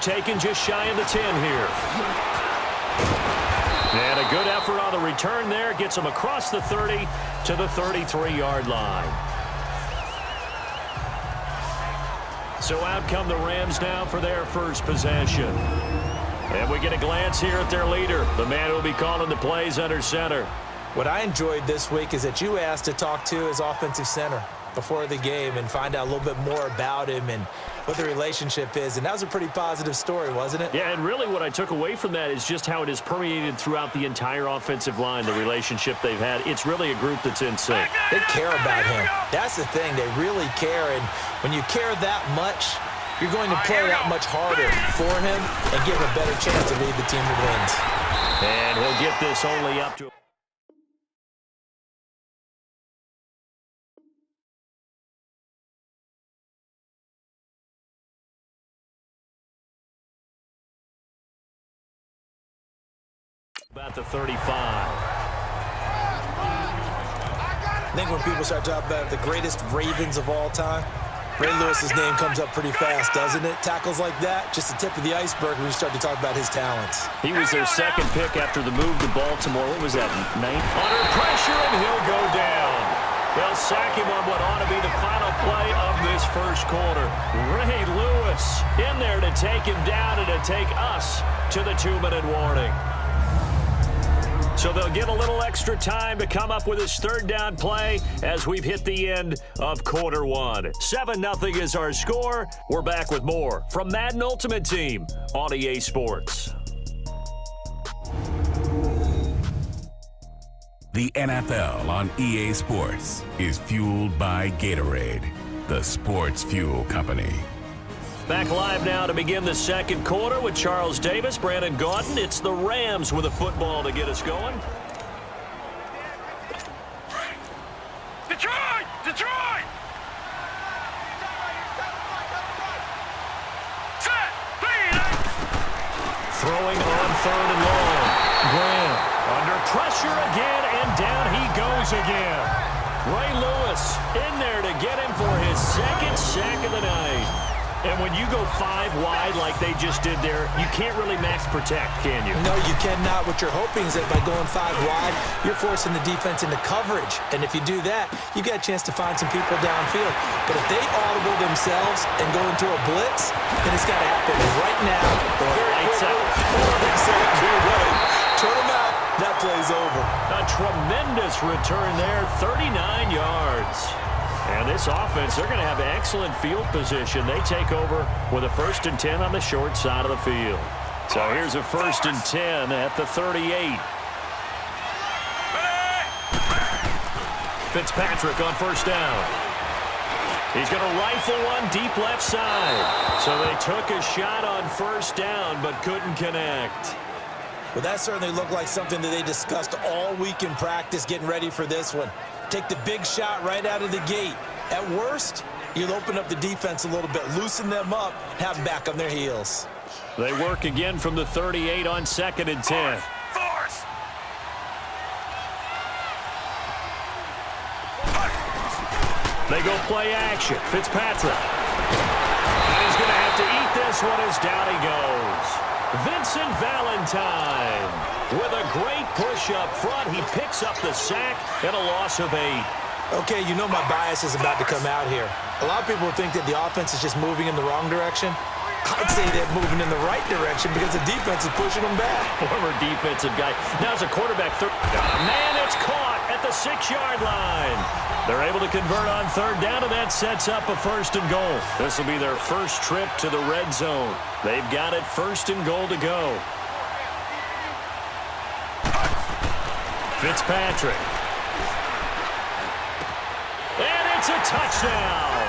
taken just shy of the 10 here. And a good effort on the return there. Gets him across the 30 to the 33-yard line. So out come the Rams now for their first possession. And we get a glance here at their leader, the man who will be calling the plays under center. What I enjoyed this week is that you asked to talk to his offensive center before the game and find out a little bit more about him and what the relationship is. And that was a pretty positive story, wasn't it? Yeah, and really what I took away from that is just how it is permeated throughout the entire offensive line, the relationship they've had. It's really a group that's in sync. They care about him. That's the thing. They really care. And when you care that much, you're going to play that much harder for him and give him a better chance to lead the team to wins. And he'll get this only up to... about the 35. I think when people start talking about the greatest Ravens of all time, Ray Lewis's name comes up pretty fast, doesn't it? Tackles like that, just the tip of the iceberg when you start to talk about his talents. He was their second pick after the move to Baltimore. What was that, 9th? Under pressure, and he'll go down. They'll sack him on what ought to be the final play of this first quarter. Ray Lewis in there to take him down and to take us to the 2-minute warning. So they'll get a little extra time to come up with his third down play as we've hit the end of quarter one. 7-0 is our score. We're back with more from Madden Ultimate Team on EA Sports. The NFL on EA Sports is fueled by Gatorade, the sports fuel company. Back live now to begin the second quarter with Charles Davis, Brandon Gaudin. It's the Rams with a football to get us going. Detroit! Detroit! Set! Throwing on 3rd and long. Graham under pressure again, and down he goes again. Ray Lewis in there to get him for his second sack of the night. And when you go 5 wide like they just did there, you can't really max protect, can you? No, you cannot. What you're hoping is that by going 5 wide, you're forcing the defense into coverage. And if you do that, you get a chance to find some people downfield. But if they audible themselves and go into a blitz, then it's got to happen right now. Lights out. Turn them out. That play's over. A tremendous return there, 39 yards. And this offense, they're going to have excellent field position. They take over with a 1st and 10 on the short side of the field. So here's a 1st and 10 at the 38. Fitzpatrick on 1st down. He's going to rifle one deep left side. So they took a shot on 1st down but couldn't connect. Well, that certainly looked like something that they discussed all week in practice getting ready for this one. Take the big shot right out of the gate. At worst, you'll open up the defense a little bit, loosen them up, have them back on their heels. They work again from the 38 on 2nd and 10. Force! They go play action. Fitzpatrick. And he's going to have to eat this one as down he goes. Vincent Valentine with a great push up front. He picks up the sack and a loss of 8. Okay, you know my bias is about to come out here. A lot of people think that the offense is just moving in the wrong direction. I'd say they're moving in the right direction because the defense is pushing them back. Former defensive guy. Now as a quarterback. Man, it's caught at the 6-yard line. They're able to convert on 3rd down, and that sets up a 1st and goal. This will be their first trip to the red zone. They've got it 1st and goal to go. Fitzpatrick. And it's a touchdown.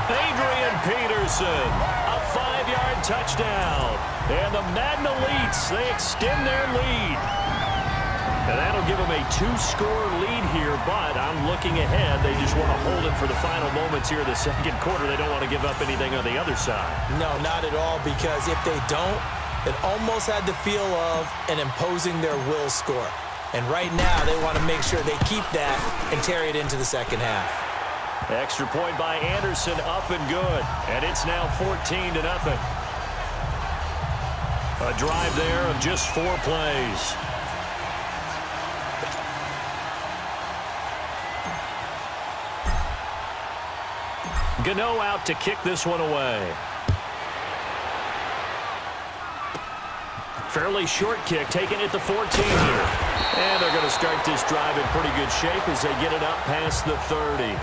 Adrian Peterson, a 5-yard touchdown. And the Madden Elites, they extend their lead. And that'll give them a 2-score lead here, but I'm looking ahead. They just want to hold it for the final moments here of the second quarter. They don't want to give up anything on the other side. No, not at all, because if they don't, it almost had the feel of an imposing their will score. And right now, they want to make sure they keep that and carry it into the second half. Extra point by Anderson, up and good. And it's now 14-0. A drive there of just 4 plays. Gano out to kick this one away. Fairly short kick, taking it to 14 here. And they're going to start this drive in pretty good shape as they get it up past the 30.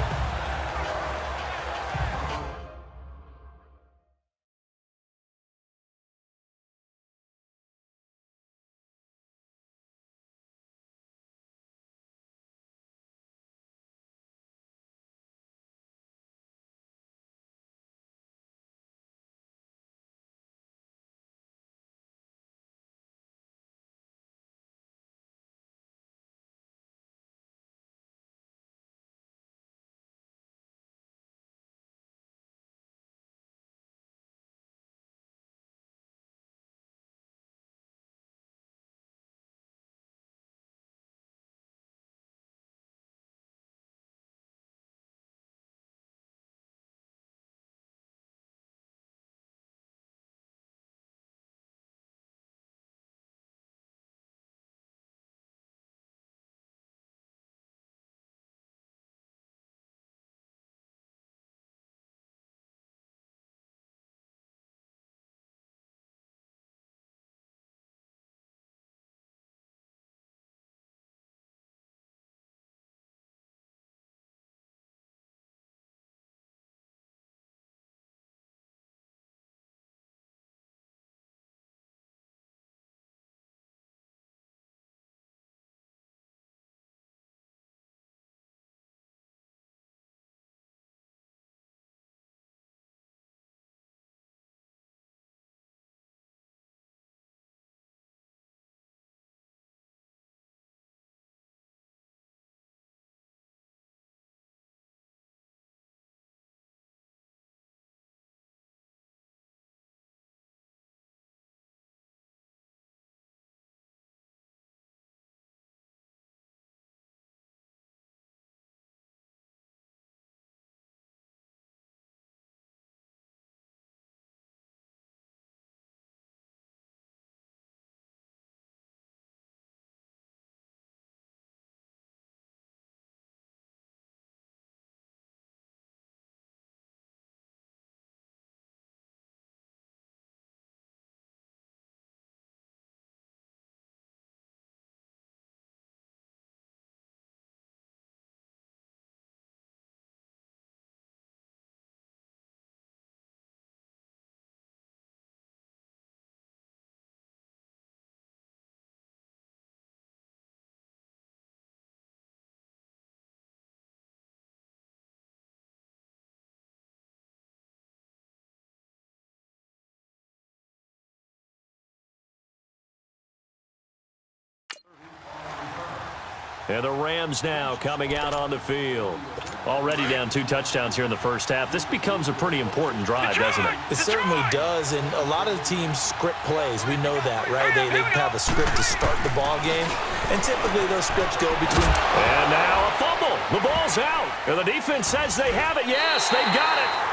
And the Rams now coming out on the field. Already down 2 touchdowns here in the first half. This becomes a pretty important drive, doesn't it? It certainly does, and a lot of the teams script plays. We know that, right? They have a script to start the ball game, and typically those scripts go between... And now a fumble. The ball's out. And the defense says they have it. Yes, they've got it.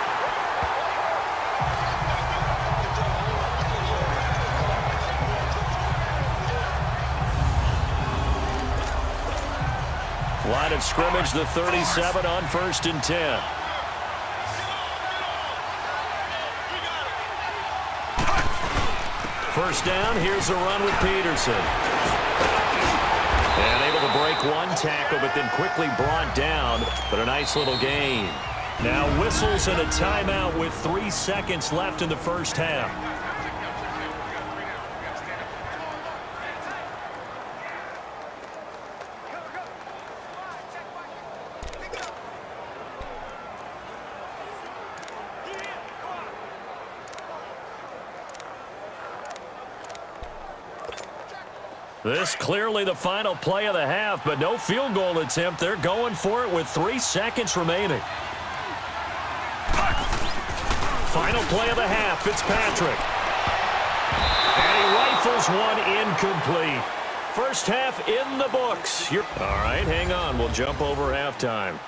Line of scrimmage, the 37 on 1st and 10. First down, here's a run with Peterson. And able to break 1 tackle, but then quickly brought down. But a nice little gain. Now whistles and a timeout with 3 seconds left in the first half. This clearly the final play of the half, but no field goal attempt. They're going for it with 3 seconds remaining. Final play of the half, Fitzpatrick. And he rifles one incomplete. First half in the books. All right, hang on. We'll jump over halftime.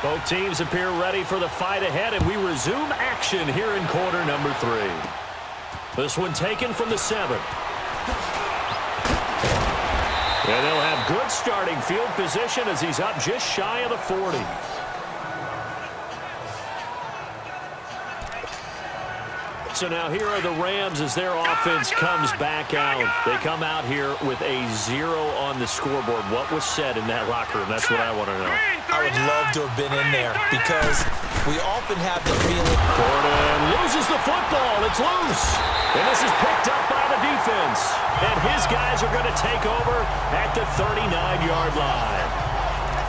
Both teams appear ready for the fight ahead, and we resume action here in quarter number 3. This one taken from the 7. And they'll have good starting field position as he's up just shy of the 40. So now here are the Rams as their offense comes back out. They come out here with a 0 on the scoreboard. What was said in that locker room? That's what I want to know. I would love to have been in there because we often have the feeling. Gordon loses the football. It's loose. And this is picked up by the defense. And his guys are going to take over at the 39-yard line.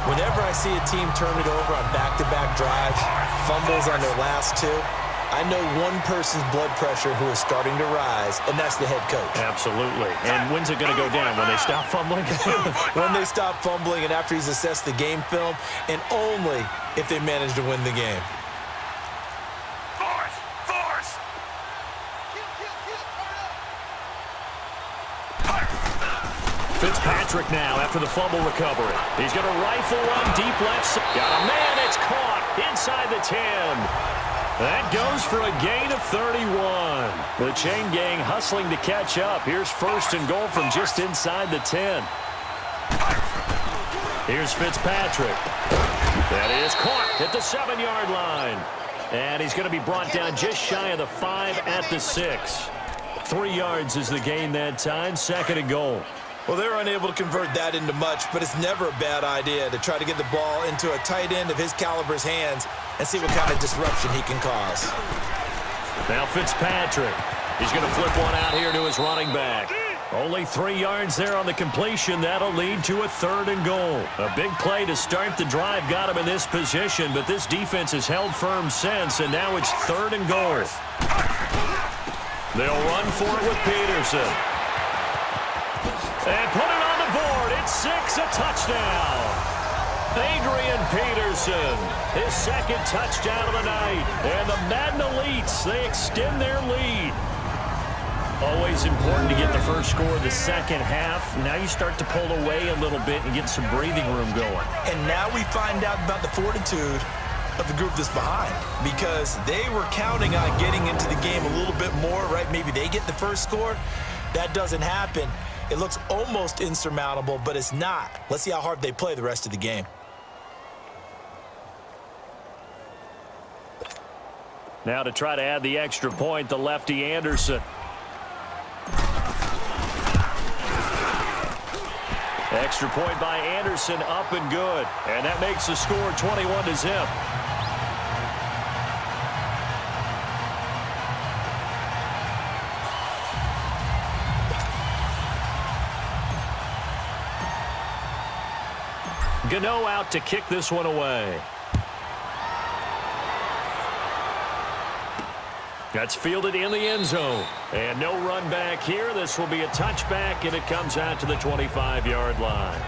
Whenever I see a team turn it over on back-to-back drives, fumbles on their last 2, I know one person's blood pressure who is starting to rise, and that's the head coach. Absolutely. And when's it going to go down? When they stop fumbling? When they stop fumbling and after he's assessed the game film, and only if they manage to win the game. Force! Fitzpatrick now after the fumble recovery. He's going to rifle run deep left. Got a man. It's caught inside the 10. That goes for a gain of 31. The chain gang hustling to catch up. Here's 1st and goal from just inside the 10. Here's Fitzpatrick. That is caught at the 7-yard line. And he's going to be brought down just shy of the 5 at the 6. 3 yards is the gain that time. 2nd and goal. Well, they're unable to convert that into much, but it's never a bad idea to try to get the ball into a tight end of his caliber's hands and see what kind of disruption he can cause. Now Fitzpatrick. He's going to flip one out here to his running back. Only 3 yards there on the completion. That'll lead to a 3rd and goal. A big play to start the drive got him in this position, but this defense has held firm since, and now it's 3rd and goal. They'll run for it with Peterson. And put it on the board. It's 6, a touchdown. Adrian Peterson, his 2nd touchdown of the night. And the Madden Elites, they extend their lead. Always important to get the first score of the second half. Now you start to pull away a little bit and get some breathing room going. And now we find out about the fortitude of the group that's behind, because they were counting on getting into the game a little bit more, right? Maybe they get the first score. That doesn't happen. It looks almost insurmountable, but it's not. Let's see how hard they play the rest of the game. Now to try to add the extra point, the lefty Anderson. Extra point by Anderson, up and good. And that makes the score 21-0. Gano out to kick this one away. That's fielded in the end zone. And no run back here. This will be a touchback, and it comes out to the 25-yard line.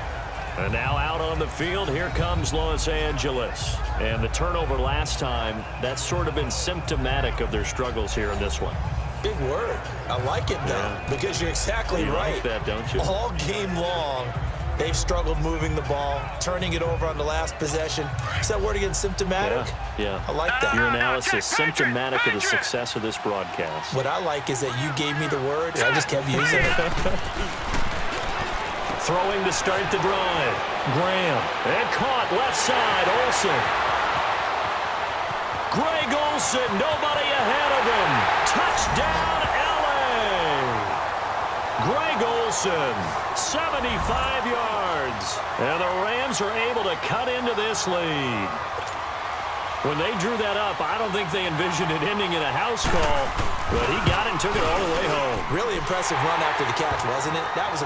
And now out on the field, here comes Los Angeles. And the turnover last time, that's sort of been symptomatic of their struggles here in this one. Big word. I like it, though, because you're exactly right. Like that, don't you? All game long, they've struggled moving the ball, turning it over on the last possession. Is that word again, symptomatic? Yeah. I like that. Your analysis, symptomatic of the success of this broadcast. What I like is that you gave me the word, and I just kept using it. Throwing to start the drive. Graham. And caught left side. Olsen. Greg Olsen. Nobody ahead of him. Touchdown, L.A. Greg Olsen. 75 yards. And the Rams are able to cut into this lead. When they drew that up, I don't think they envisioned it ending in a house call, but he got it and took it all the way home. Really impressive run after the catch, wasn't it? That was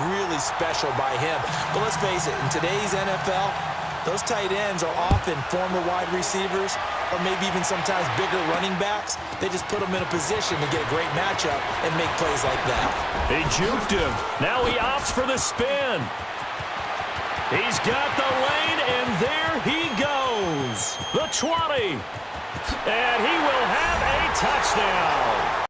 really special by him. But let's face it, in today's NFL, those tight ends are often former wide receivers or maybe even sometimes bigger running backs. They just put them in a position to get a great matchup and make plays like that. He juked him. Now he opts for the spin. He's got the lane, and there he goes. The 20. And he will have a touchdown.